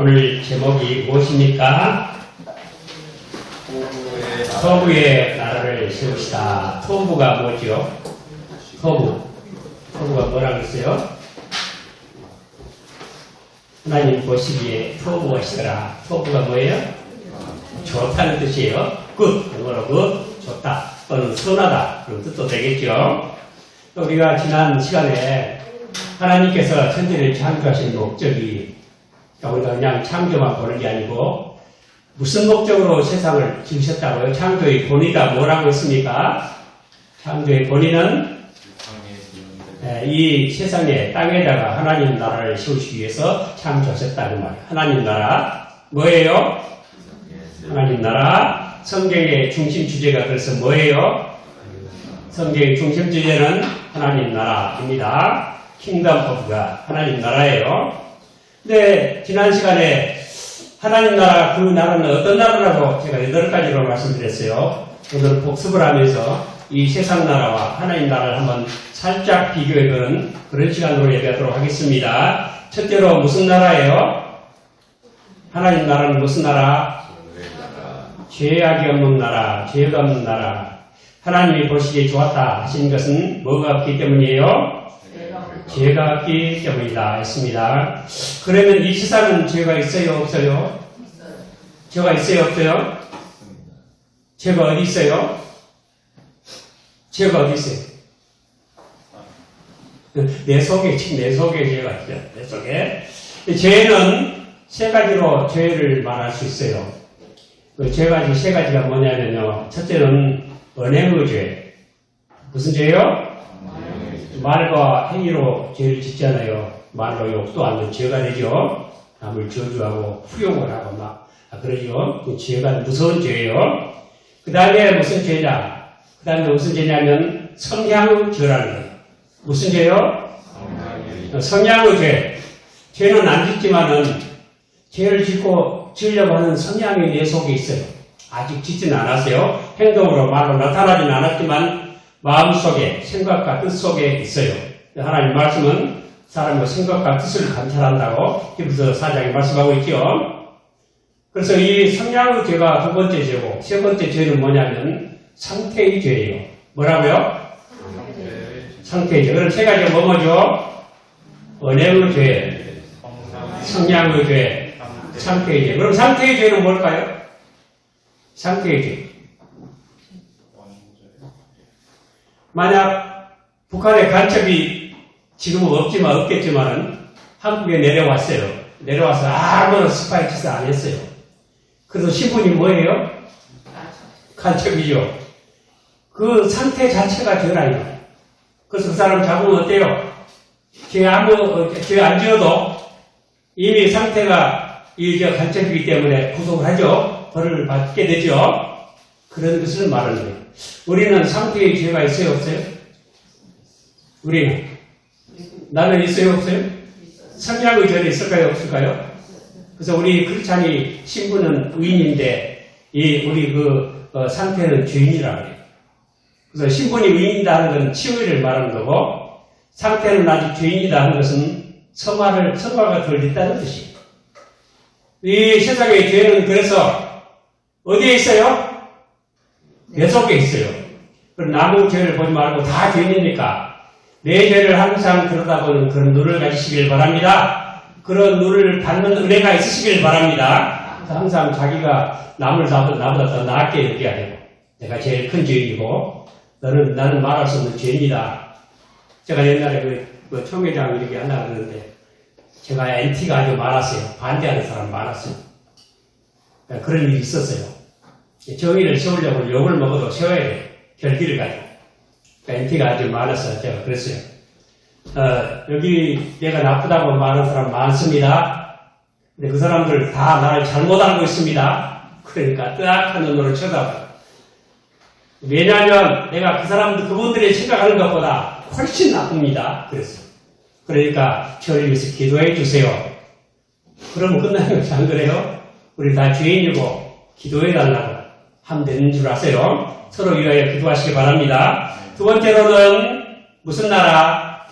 오늘 제목이 무엇입니까? 토부의 나라를 세우시다. 토부가 뭐죠? 토부가 뭐라고 했어요? 하나님 보시기에 토부하시더라. 토부가 뭐예요? 좋다는 뜻이에요. 굿, 영어로 굿, 좋다 또는 선하다 그런 뜻도 되겠죠. 또 우리가 지난 시간에 하나님께서 천지를 창조하신 목적이 우리가 그냥 창조만 보는 게 아니고 무슨 목적으로 세상을 지으셨다고요? 창조의 본의가 뭐라고 했습니까? 창조의 본의는 이 세상에 땅에다가 하나님 나라를 세우시기 위해서 창조하셨다는 말이에요. 하나님 나라 뭐예요? 하나님 나라. 성경의 중심 주제가 그래서 뭐예요? 성경의 중심 주제는 하나님 나라입니다. 킹덤 오브가 하나님 나라예요. 근데 지난 시간에 하나님 나라, 그 나라는 어떤 나라라고 제가 8가지로 말씀드렸어요. 오늘 복습을 하면서 이 세상 나라와 하나님 나라를 한번 살짝 비교해보는 그런 시간으로 예배하도록 하겠습니다. 첫째로 무슨 나라예요? 하나님 나라는 무슨 나라? 죄악이 없는 나라, 죄가 없는 나라. 하나님이 보시기에 좋았다 하신 것은 뭐가 없기 때문이에요? 죄가 없기 때문이다 했습니다. 그러면 이 세상은 죄가 있어요, 없어요? 죄가 있어요, 없어요? 죄가 어디 있어요? 죄가 어디 있어요? 내 속에 죄가 있어요. 내 속에. 죄는 세 가지로 죄를 말할 수 있어요. 그 세 가지가 뭐냐면요. 첫째는 언행의 죄. 무슨 죄요? 말과 행위로 죄를 짓잖아요. 말로 욕도 하면 죄가 되죠. 남을 저주하고 후욕을 하고 막 그러죠. 그 죄가 무서운 죄예요. 그 다음에 무슨 죄냐? 그 다음에 무슨 죄냐면 성향의 죄라는 거예요. 무슨 죄요? 성향의 죄. 죄는 안 짓지만은 죄를 지으려고 하는 성향이 내 속에 있어요. 아직 짓지는 않았어요. 행동으로 말로 나타나지는 않았지만 마음속에 생각과 뜻 속에 있어요. 하나님 말씀은 사람의 생각과 뜻을 감찰한다고 히브리서 4장에 말씀하고 있죠. 그래서 이 성향의 죄가 두 번째 죄고 세 번째 죄는 뭐냐면 상태의 죄예요. 뭐라고요? 상태의 죄. 그럼 세 가지가 뭐죠? 언행의 죄, 성향의 죄, 상태의 죄. 그럼 상태의 죄는 뭘까요? 상태의 죄. 만약 북한의 간첩이 지금은 없겠지만은 한국에 내려왔어요. 내려와서 아무런 스파이 짓을 안 했어요. 그래서 신분이 뭐예요? 간첩이죠. 그 상태 자체가 죄라 이거예요. 그래서 그 사람 잡으면 어때요? 죄 안 지어도 이미 상태가 간첩이기 때문에 구속을 하죠. 벌을 받게 되죠. 그런 것을 말하는 거예요. 우리는 상태의 죄가 있어요, 없어요? 우리는. 나는 있어요, 없어요? 성향의 죄는 있을까요, 없을까요? 그래서 우리 크리스찬이 신분은 의인인데, 우리 상태는 죄인이라고 해요. 그래서 신분이 의인이다 하는 건 치유를 말하는 거고, 상태는 아직 죄인이다 하는 것은 성화가 덜 됐다는 뜻이에요. 이 세상의 죄는 그래서 어디에 있어요? 내 속에 있어요. 그럼 남의 죄를 보지 말고 다 죄인이니까 내 죄를 항상 들여다보는 그런 눈을 가지시길 바랍니다. 그런 눈을 받는 은혜가 있으시길 바랍니다. 항상 자기가 나보다 더 낫게 여겨야 돼요. 내가 제일 큰 죄인이고 나는 말할 수 없는 죄인이다. 제가 옛날에 총회장 이렇게 하려고 그러는데 제가 NT가 아주 많았어요. 반대하는 사람 많았어요. 그런 일이 있었어요. 정의를 세우려고 욕을 먹어도 세워야 돼요. 결기를 가지고. NT가 아주 많아서 제가 그랬어요. 여기 내가 나쁘다고 말하는 사람 많습니다. 근데 그 사람들 다 나를 잘못 알고 있습니다. 그러니까 뜨악한 눈으로 쳐다봐요. 왜냐하면 내가 그분들이 생각하는 것보다 훨씬 나쁩니다. 그랬어요. 그러니까 저를 위해서 기도해 주세요. 그러면 끝나는 거지 안 그래요? 우리 다 죄인이고 기도해 달라고 하면 되는 줄 아세요? 서로 위하여 기도하시기 바랍니다. 두 번째로는 무슨 나라?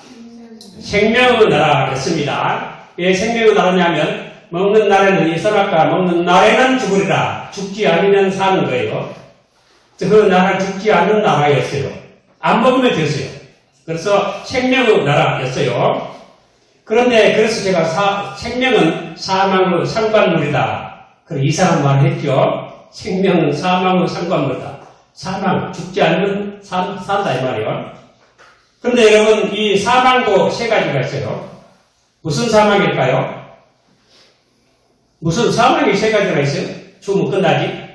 생명의 나라 그랬습니다. 왜 생명의 나라냐면 먹는 날에는 이 선악과 먹는 날에는 죽으리라. 죽지 않으면 사는 거예요. 그 나라는 죽지 않는 나라였어요. 안 먹으면 됐어요. 그래서 생명의 나라였어요. 그런데 그래서 제가 생명은 사망의 상관물이다. 그런 이상한 말을 했죠. 생명은 사망의 상관물이다. 사망, 죽지 않으면 산다 이 말이에요. 그런데 여러분 이 사망도 세 가지가 있어요. 무슨 사망일까요? 무슨 사망이 세 가지가 있어요? 죽으면 끝나지?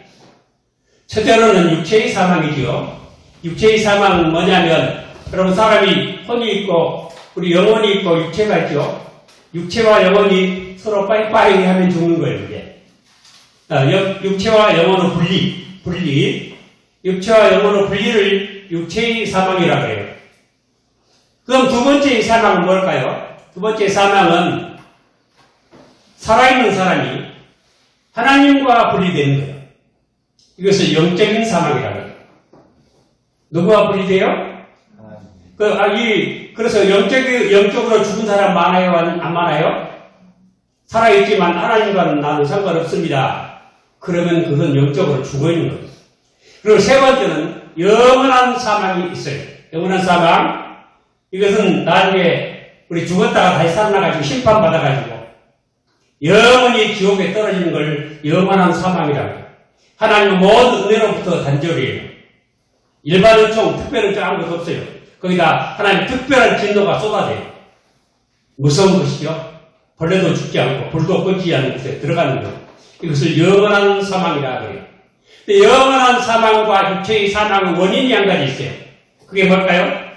첫째로는 육체의 사망이지요. 육체의 사망은 뭐냐면 여러분 사람이 혼이 있고 우리 영혼이 있고 육체가 있죠. 육체와 영혼이 서로 빠이빠이 하면 죽는 거예요. 이게. 육체와 영혼의 분리. 육체와 영혼의 분리를 육체의 사망이라고 해요. 그럼 두 번째의 사망은 뭘까요? 두 번째 사망은 살아있는 사람이 하나님과 분리되는 거예요. 이것을 영적인 사망이라고 해요. 누구와 분리돼요? 그래서 영적으로 죽은 사람 많아요? 안 많아요? 살아있지만 하나님과는 나는 상관없습니다. 그러면 그건 영적으로 죽어있는 거예요. 그리고 세 번째는 영원한 사망이 있어요. 영원한 사망. 이것은 나중에 우리 죽었다가 다시 살아나가지고 심판받아가지고 영원히 지옥에 떨어지는 걸 영원한 사망이라고 해요. 하나님은 모든 은혜로부터 단절이에요. 일반 은총, 특별 은총 아무것도 없어요. 거기다 하나님 특별한 진노가 쏟아져요. 무서운 것이죠. 벌레도 죽지 않고 불도 꺼지지 않는 곳에 들어가는 것. 이것을 영원한 사망이라 그래요. 근데 영원한 사망과 육체의 사망의 원인이 한 가지 있어요. 그게 뭘까요?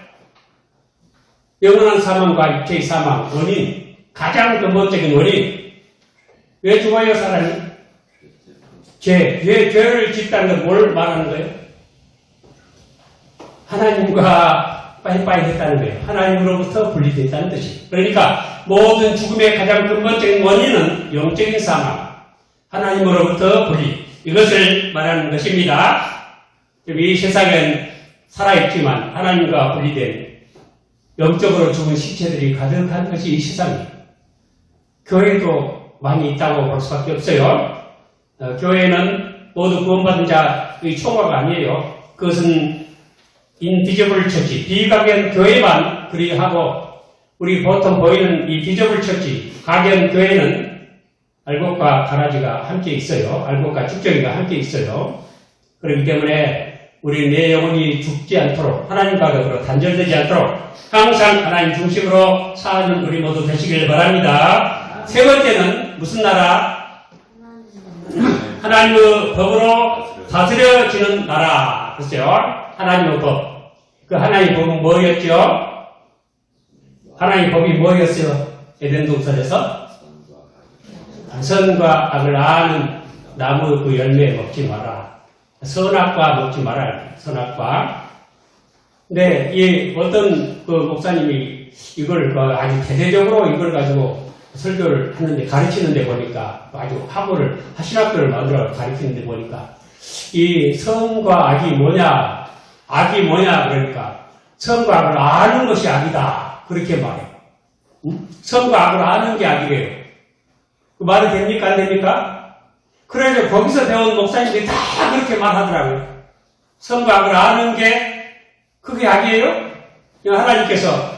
영원한 사망과 육체의 사망 원인, 가장 근본적인 원인. 왜 죽어요 사람이? 죄를 짓다는 건 뭘 말하는 거예요? 하나님과 빠이빠이 했다는 거예요. 하나님으로부터 분리됐다는 뜻이에요. 그러니까 모든 죽음의 가장 근본적인 원인은 영적인 사망, 하나님으로부터 분리, 이것을 말하는 것입니다. 이 세상엔 살아있지만 하나님과 분리된 영적으로 죽은 시체들이 가득한 것이 이 세상이에요. 교회도 많이 있다고 볼 수밖에 없어요. 교회는 모두 구원받은 자의 총화가 아니에요. 그것은 인비저블 처치, 비가견 교회만 그리하고 우리 보통 보이는 이 비저블 처치, 가견 교회는 알곡과 가라지가 함께 있어요. 알곡과 죽정이가 함께 있어요. 그렇기 때문에 우리 내 영혼이 죽지 않도록 하나님과 격으로 단절되지 않도록 항상 하나님 중심으로 사는 우리 모두 되시길 바랍니다. 세 번째는 무슨 나라? 하나님의 법으로 다스려지는 나라. 글쎄요. 하나님의 법. 그 하나님의 법은 뭐였죠? 하나님의 법이 뭐였어요? 에덴 동산에서? 선과 악을 아는 나무의 그 열매 먹지 마라. 선악과 먹지 마라. 선악과. 근데 이 어떤 그 목사님이 이걸 아주 대대적으로 이걸 가지고 설교를 하는데 가르치는데 보니까 아주 학원을 신학교를 만들어 가르치는데 보니까 이 선과 악이 뭐냐? 악이 뭐냐? 그러니까 선과 악을 아는 것이 악이다. 그렇게 말해요. 선과 악을 아는 게 악이래요. 그 말이 됩니까? 안 됩니까? 그래서 거기서 배운 목사님들이 다 그렇게 말하더라고요. 선과 악을 아는 게 그게 악이에요? 하나님께서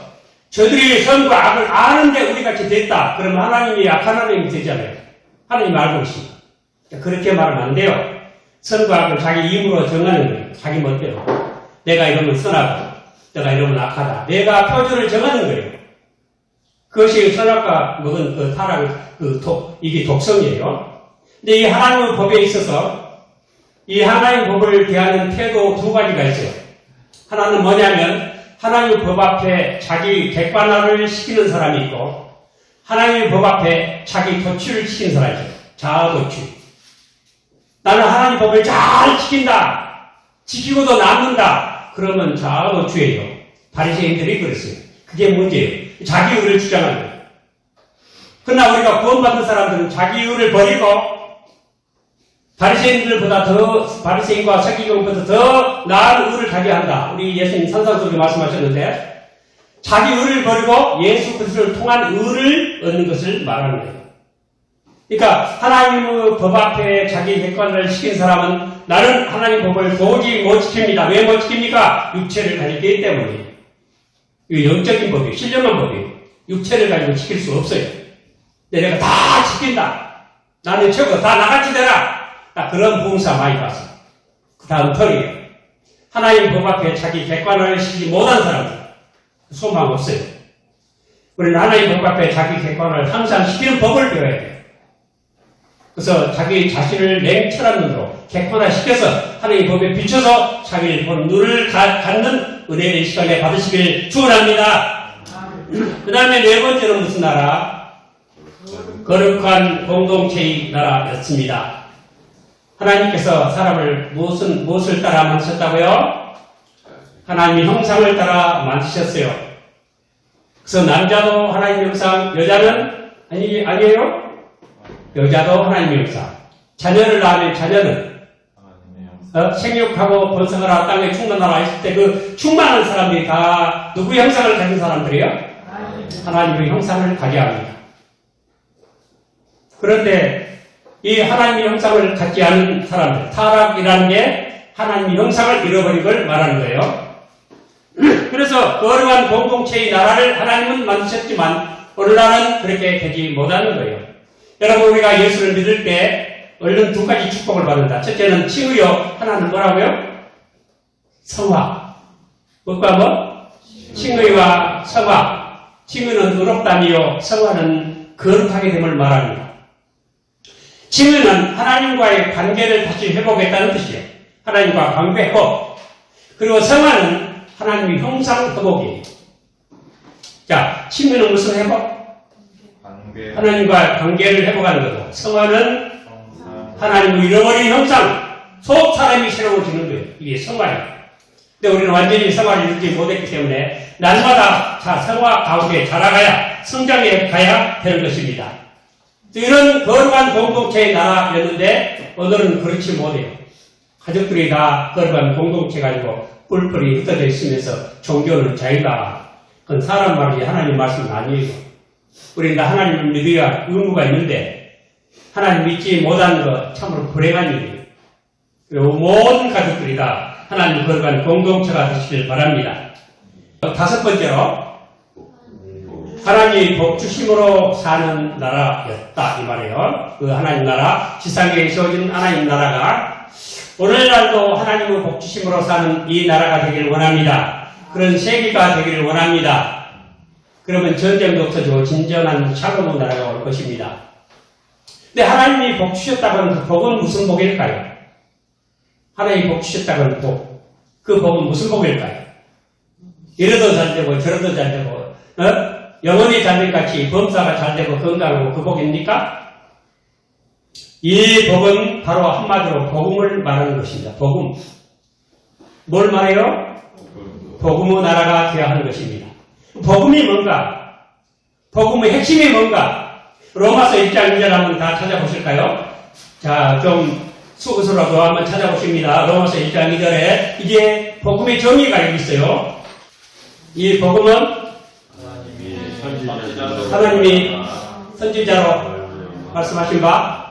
저들이 선과 악을 아는데 우리같이 됐다. 그러면 하나님이 악한 하나님이 되잖아요. 하나님 알고 계십니다. 그렇게 말하면 안 돼요. 선과 악을 자기 입으로 정하는 거예요. 자기 멋대로. 내가 이러면 선하고 내가 이러면 악하다. 내가 표준을 정하는 거예요. 그것이 선악과 먹은 그 타락, 이게 독성이에요. 근데 이 하나님의 법에 있어서 이 하나님의 법을 대하는 태도 두 가지가 있어요. 하나는 뭐냐면 하나님의 법 앞에 자기 객관화를 시키는 사람이 있고 하나님의 법 앞에 자기 도취를 시키는 사람이 있어요. 자아도취. 나는 하나님의 법을 잘 지킨다. 지키고도 남는다. 그러면 자아도취예요. 바리새인들이 그랬어요. 그게 문제예요. 자기 의를 주장하는 거예요. 그러나 우리가 구원받은 사람들은 자기 의를 버리고 바리새인들보다 바리새인과 서기관보다 더 나은 의를 가져야 한다. 우리 예수님 산상수훈에 말씀하셨는데 자기 의를 버리고 예수 그리스도를 통한 의를 얻는 것을 말하는 거예요. 그러니까 하나님의 법 앞에 자기 객관을 시킨 사람은 나는 하나님 법을 도저히 못 지킵니다. 왜 못 지킵니까? 육체를 가지기 때문에. 이거 영적인 법이에요. 신령한 법이에요. 육체를 가지고 지킬 수 없어요. 근데 내가 다 지킨다. 나는 최고 다 나같이 되라. 딱 그런 부흥사 많이 봤어. 그 다음 털이에요. 하나님 법 앞에 자기 객관을 시키지 못한 사람들. 소망 없어요. 우리는 하나님 법 앞에 자기 객관을 항상 시키는 법을 배워야 돼요. 그래서 자기 자신을 냉철한 눈으로 객관화시켜서 하나님 법에 비춰서 자기를 보는 눈을 갖는 은혜의 시간에 받으시길 축원합니다. 그 다음에 네 번째는 무슨 나라? 거룩한 공동체의 나라였습니다. 하나님께서 사람을 무엇을 따라 만드셨다고요? 하나님의 형상을 따라 만드셨어요. 그래서 남자도 하나님의 형상, 여자는 아니에요? 여자도 하나님의 형상. 자녀를 낳으면 자녀는 생육하고 번성하라 땅에 충만하라 했을 때 그 충만한 사람들이 다 누구의 형상을 가진 사람들이에요? 하나님의 형상을 가져야 합니다. 그런데 이 하나님의 형상을 갖지 않은 사람들, 타락이라는 게 하나님의 형상을 잃어버린 걸 말하는 거예요. 그래서 거룩한 공동체의 나라를 하나님은 만드셨지만 오늘날은 그렇게 되지 못하는 거예요. 여러분, 우리가 예수를 믿을 때 얼른 두 가지 축복을 받는다. 첫째는 칭의요. 하나는 뭐라고요? 성화. 뭐가 뭐? 칭의와 성화. 칭의는 의롭다미요. 성화는 거룩하게 됨을 말합니다. 칭의는 하나님과의 관계를 다시 회복했다는 뜻이에요. 하나님과 관계 회복. 그리고 성화는 하나님의 형상 회복이에요. 자, 칭의는 무슨 회복? 하나님과 관계를 회복하는 거고, 성화는 하나님을 잃어버린 형상, 속 사람이 새로워지는 거예요. 이게 성화예요. 근데 우리는 완전히 성화를 이루지 못했기 때문에 날마다 성화 가운데 자라가야, 성장해 가야 되는 것입니다. 이런 거룩한 공동체의 나라였는데 오늘은 그렇지 못해요. 가족들이 다 거룩한 공동체 가지고 뿔뿔이 흩어져 있으면서 종교는 자유다. 그건 사람 말이지 하나님 말씀은 아니에요. 우리는 다 하나님을 믿어야 의무가 있는데 하나님 믿지 못하는 것 참으로 불행한 일이에요. 그리고 모든 가족들이 다 하나님 거룩한 공동체가 되시길 바랍니다. 다섯 번째로 하나님이 복주심으로 사는 나라였다 이 말이에요. 그 하나님 나라, 지상에 세워진 하나님 나라가 오늘날도 하나님의 복주심으로 사는 이 나라가 되기를 원합니다. 그런 세계가 되기를 원합니다. 그러면 전쟁도 없어지고 진정한 샬롬의 나라가 올 것입니다. 근데 하나님이 복 주셨다고 하는 그 복은 무슨 복일까요? 하나님이 복 주셨다고 하는 복. 그 복은 무슨 복일까요? 이러도 잘 되고 저러도 잘 되고 영혼이 잘 될 같이 범사가 잘 되고 건강하고 그 복입니까? 이 복은 바로 한마디로 복음을 말하는 것입니다. 복음. 뭘 말해요? 복음의 나라가 되어야 하는 것입니다. 복음이 뭔가? 복음의 핵심이 뭔가? 로마서 1장 2절 한번 다 찾아보실까요? 자, 좀 수고서라도 한번 찾아보십니다. 로마서 1장 2절에 이게 복음의 정의가 여기 있어요. 이 복음은 하나님이 선지자로 말씀하신 바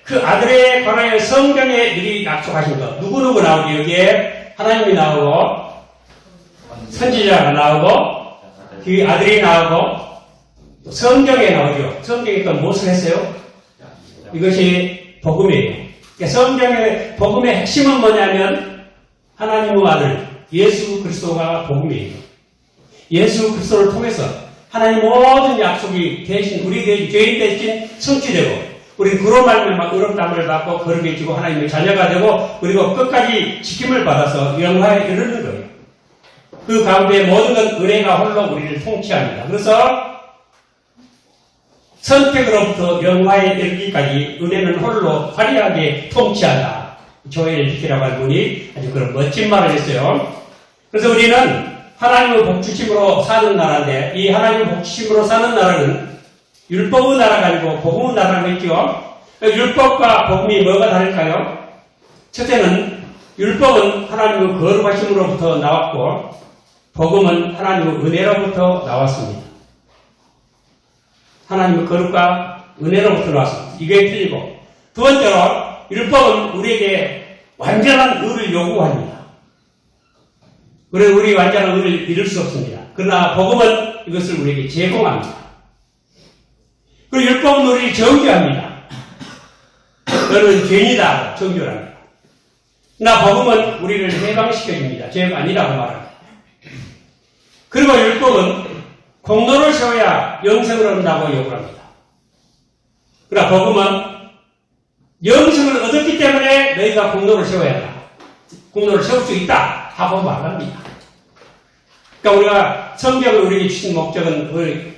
그 아들에 관하여 성경에 미리 약속하신 것. 누구누구 나오지? 여기에 하나님이 나오고 선지자가 나오고 그 아들이 나오고 또 성경에 나오죠. 성경에 또 무엇을 했어요? 이것이 복음이에요. 그러니까 성경의 복음의 핵심은 뭐냐면 하나님의 아들 예수 그리스도가 복음이에요. 예수 그리스도를 통해서 하나님 모든 약속이 대신 우리 죄인 대신 성취되고 우리 그로 말미암아 의롭다함을 받고 거룩해지고 하나님의 자녀가 되고 그리고 끝까지 지킴을 받아서 영화에 이르는 거예요. 그 가운데 모든 건 은혜가 홀로 우리를 통치합니다. 그래서 선택으로부터 영화에 이르기까지 은혜는 홀로 화려하게 통치한다. 조엘 히키라고 하는 분이 아주 그런 멋진 말을 했어요. 그래서 우리는 하나님의 복주심으로 사는 나라인데 이 하나님의 복주심으로 사는 나라는 율법의 나라가 아니고 복음의 나라가 있죠. 율법과 복음이 뭐가 다를까요? 첫째는 율법은 하나님의 거룩하심으로부터 나왔고 복음은 하나님의 은혜로부터 나왔습니다. 하나님의 거룩과 은혜로부터 나왔습니다. 이게 틀리고, 두 번째로 율법은 우리에게 완전한 의를 요구합니다. 그래서 우리 완전한 의를 이룰 수 없습니다. 그러나 복음은 이것을 우리에게 제공합니다. 그리고 율법은 우리를 정죄합니다. 너는 죄인이다 정죄를 합니다. 그러나 복음은 우리를 해방시켜줍니다. 죄가 아니라고 말합니다. 그리고 율법은 공로를 세워야 영생을 얻는다고 요구합니다. 그러나 복음은 영생을 얻었기 때문에 너희가 공로를 세워야 한다. 공로를 세울 수 있다 하고 말합니다. 그러니까 우리가 성경을 우리에게 주신 목적은 우리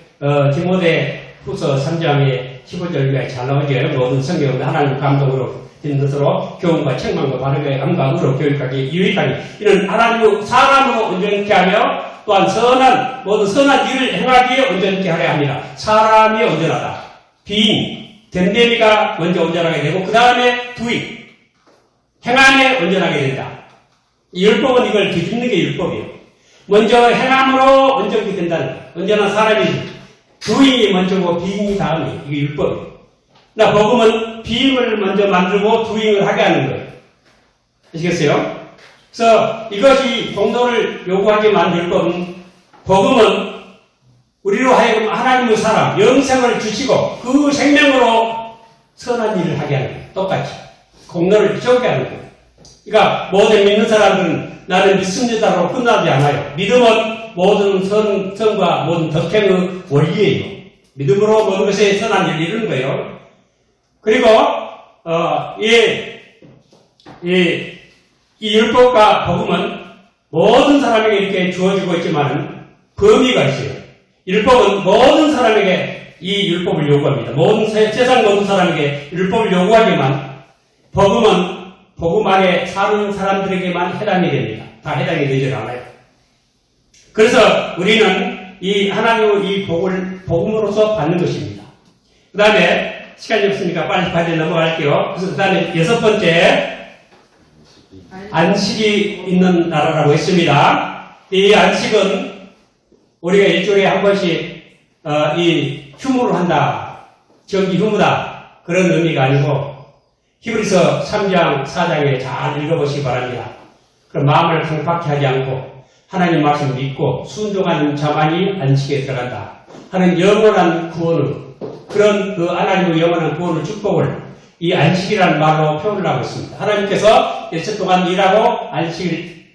디모데 후서 3장의 15절까지 잘 나오죠. 모든 성경은 하나님 감동으로 된 것으로 교훈과 책망과 바르게 감각으로 교육하기 유익하니 이는 하나님의 사람으로 온전케 하며 또한 모든 선한 일을 행하기에 온전케 하려 합니다. 사람이 온전하다. 비인, 됨됨이가 먼저 온전하게 되고 그 다음에 두인, 행함에 온전하게 된다. 이 율법은 이걸 뒤집는 게 율법이에요. 먼저 행함으로 온전케 된다는 거예요. 온전한 사람이 두인이 먼저고 비인이 다음이에요. 이게 율법이에요. 나 복음은 비인을 먼저 만들고 두인을 하게 하는 거예요. 아시겠어요? 그래서 이것이 공로를 요구하지만 율법은, 복음은 우리로 하여금 하나님의 사람, 영생을 주시고 그 생명으로 선한 일을 하게 하는 거예요. 똑같이. 공로를 세우게 하는 거예요. 그러니까 모든 믿는 사람들은 나는 믿습니다로 끝나지 않아요. 믿음은 모든 선과 모든 덕행의 원리예요. 믿음으로 모든 것에 선한 일을 이루는 거예요. 그리고 이 율법과 복음은 모든 사람에게 이렇게 주어지고 있지만 범위가 있어요. 율법은 모든 사람에게 이 율법을 요구합니다. 세상 모든 사람에게 율법을 요구하지만 복음은 복음 안에 사는 사람들에게만 해당이 됩니다. 다 해당이 되지 않아요. 그래서 우리는 이 하나님의 이 복음으로서 받는 것입니다. 그 다음에 시간이 없으니까 빨리 넘어갈게요. 그래서 그 다음에 6번째 안식이 있는 나라라고 했습니다. 이 안식은 우리가 일주일에 한 번씩 이 휴무를 한다, 정기 휴무다 그런 의미가 아니고 히브리서 3장 4장에 잘 읽어보시기 바랍니다. 그럼 마음을 강팍히 하지 않고 하나님 말씀을 믿고 순종하는 자만이 안식에 들어간다 하는 영원한 구원을, 그런 그 하나님의 영원한 구원을, 축복을 이 안식이라는 말로 표현을 하고 있습니다. 하나님께서 일주일 동안 일하고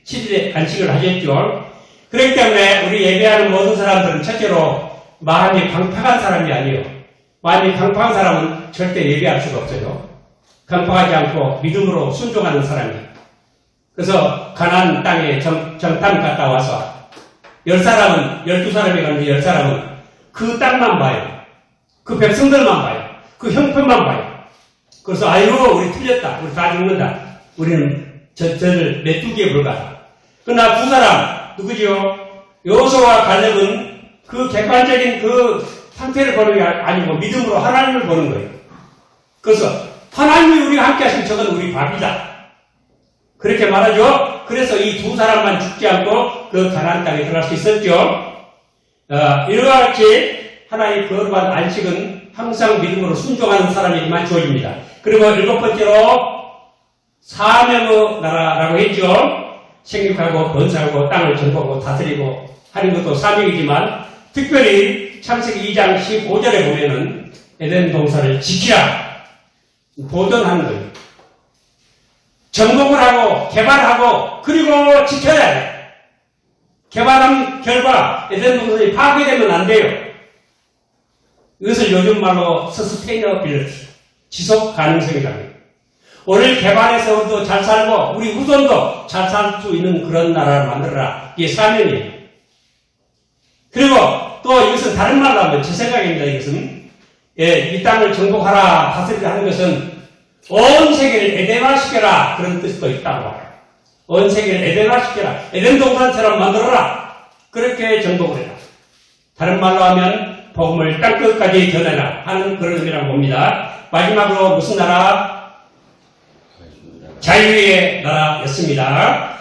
7일에 안식을 하셨죠. 그렇기 때문에 우리 예배하는 모든 사람들은 첫째로 마음이 강팍한 사람이 아니에요. 마음이 강팍한 사람은 절대 예배할 수가 없어요. 강팍하지 않고 믿음으로 순종하는 사람이에요. 그래서 가나안 땅에 정탐 갔다 와서 10사람은, 12사람이 가는데 10사람은 그 땅만 봐요. 그 백성들만 봐요. 그 형편만 봐요. 그래서 아이고 우리 틀렸다. 우리 다 죽는다. 우리는 저를 메뚜기에 불과하다. 그러나 두 사람 누구지요? 여호수아와 갈렙은 그 객관적인 그 상태를 보는 게 아니고 믿음으로 하나님을 보는 거예요. 그래서 하나님이 우리와 함께 하시면 저건 우리 밥이다. 그렇게 말하죠. 그래서 이 두 사람만 죽지 않고 그 가나안 땅에 들어갈 수 있었죠. 이와 같이 하나의 거룩한 안식은 항상 믿음으로 순종하는 사람에게만 주어집니다. 그리고 7번째로 사명의 나라라고 했죠. 생육하고 번성하고 땅을 정복하고 다스리고 하는 것도 사명이지만 특별히 창세기 2장 15절에 보면은 에덴 동산을 지키라 보존하는 거예요. 정복을 하고 개발하고 그리고 지켜야 돼. 개발한 결과 에덴 동산이 파괴되면 안 돼요. 이것을 요즘 말로 서스테이너빌리티, 지속 가능성이라고 해요. 오늘 개발해서 우리도 잘 살고 우리 후손도 잘 살 수 있는 그런 나라를 만들어라. 이게 사명이에요. 그리고 또 이것은 다른 말로 하면 제 생각입니다. 이것은 이 땅을 정복하라, 다스리라 하는 것은 온 세계를 에덴화시켜라 그런 뜻도 있다고 말해요. 온 세계를 에덴화시켜라. 에덴 동산처럼 만들어라. 그렇게 정복을 해라. 다른 말로 하면 복음을 땅끝까지 전해라 하는 그런 의미라고 봅니다. 마지막으로 무슨 나라? 자유의 나라였습니다.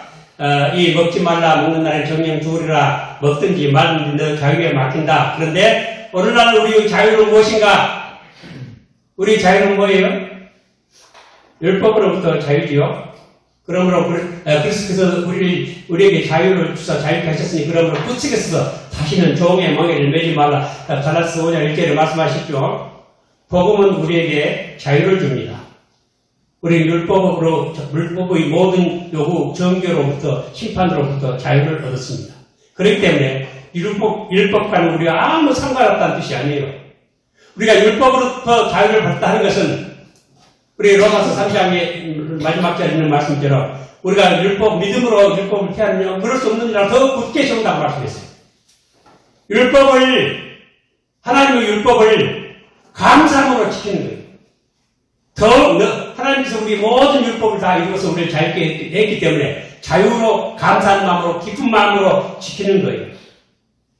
이 먹지 말라, 먹는 날에 정령 주우리라, 먹든지 말든지 너 자유에 맡긴다. 그런데 오늘날 우리의 자유는 무엇인가? 우리 자유는 뭐예요? 율법으로부터 자유지요. 그러므로 그리스도께서 우리에게 자유를 주사 자유케 하셨으니 그러므로 구칙에서 다시는 종의 멍에를 매지 말라. 갈라디아서 5장 1절에 말씀하셨죠. 복음은 우리에게 자유를 줍니다. 우리 율법의 모든 요구, 정죄로부터 심판으로부터 자유를 얻었습니다. 그렇기 때문에 율법과는 우리가 아무 상관없다는 뜻이 아니에요. 우리가 율법으로부터 자유를 받았다는 것은 우리 로마서 3장의 마지막 절에 있는 말씀처럼 우리가 믿음으로 율법을 피하느냐 그럴 수 없느니라 더 굳게 세운다고 말씀했어요. 하나님의 율법을 감사함으로 지키는 거예요. 하나님께서 우리 모든 율법을 다 이루어서 우리를 자유케 했기 때문에 자유로 감사하는 마음으로 기쁜 마음으로 지키는 거예요.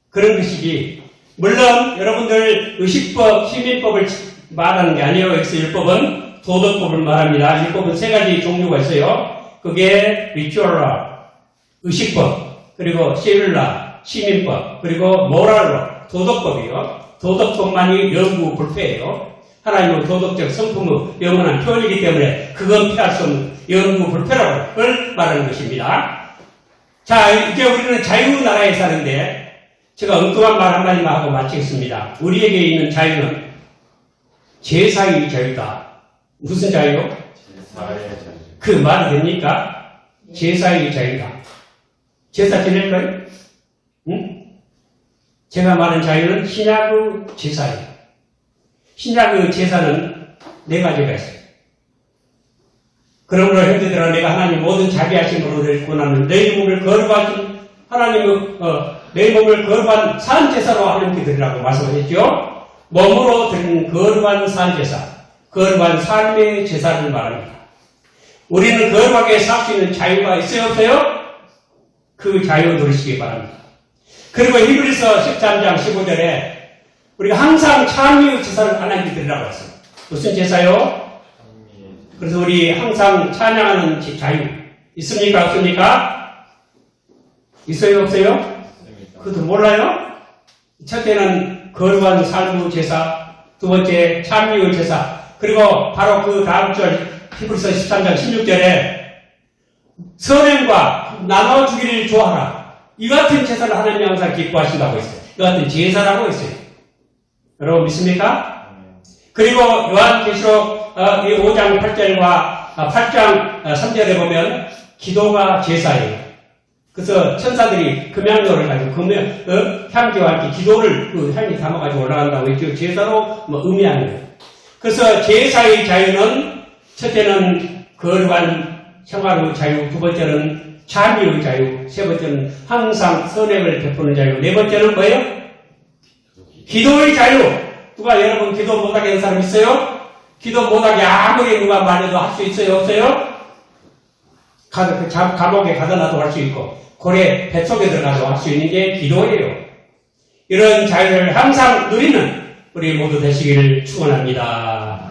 그런 것이지 물론 여러분들 의식법, 시민법을 말하는 게 아니에요. 여기서 율법은 도덕법을 말합니다. 율법은 세 가지 종류가 있어요. 그게 리추얼라, 의식법, 그리고 시빌라, 시민법, 그리고 모랄로, 도덕법이요. 도덕법만이 영구 불패예요. 하나님은 도덕적 성품의 영원한 표현이기 때문에 그건 피할 수 없는 영구 불패라고 말하는 것입니다. 자, 이제 우리는 자유나라에 사는데 제가 엉뚱한 말 한마디만 하고 마치겠습니다. 우리에게 있는 자유는 제사의 자유다. 무슨 자유? 제사의 자유. 그 말이 됩니까? 제사의 자유다. 제사 지낼 거예요? 응? 제가 말한 자유는 신약의 제사예요. 신약의 제사는 네 가지가 있어요. 그러므로 형제들아 내가 하나님 모든 자비하신 분을 권하는 너희 몸을 거룩하신 내 몸을 거룩한 산제사로 하나님께 드리라고 말씀하셨죠. 몸으로 드리는 거룩한 산제사, 거룩한 삶의 제사를 말합니다. 우리는 거룩하게 살 수 있는 자유가 있어요 없어요? 그 자유 누리시기 바랍니다. 그리고 히브리서 13장 15절에 우리가 항상 찬미의 제사를 하나님께 드리라고 했어요. 무슨 제사요? 그래서 우리 항상 찬양하는 자유 있습니까 없습니까? 있어요 없어요? 그것도 몰라요? 첫째는 거룩한 삶의 제사, 두 번째 찬미의 제사, 그리고 바로 그 다음 절 히브리서 13장 16절에 선행과 나눠주기를 좋아하라. 이 같은 제사를 하나님이 항상 기뻐하신다고 했어요. 이 같은 제사라고 했어요. 여러분 믿습니까? 그리고 요한계시록 5장 8절과 8장 3절에 보면 기도가 제사예요. 그래서 천사들이 금향로를 가지고 향기와 함께 기도를 그 향기 담아가지고 올라간다고 했죠. 제사로 의미하는 거예요. 그래서 제사의 자유는 첫째는 거룩한 생활의 자유, 두 번째는 자비의 자유, 세 번째는 항상 선행을 베푸는 자유, 네 번째는 뭐예요? 기도의 자유. 누가 여러분 기도 못하게 하는 사람 있어요? 기도 못하게 아무리 누가 말해도 할 수 있어요? 없어요? 감옥에 가둬놔도 할 수 있고 고래 뱃속에 들어가도 할 수 있는 게 기도예요. 이런 자유를 항상 누리는 우리 모두 되시기를 축원합니다.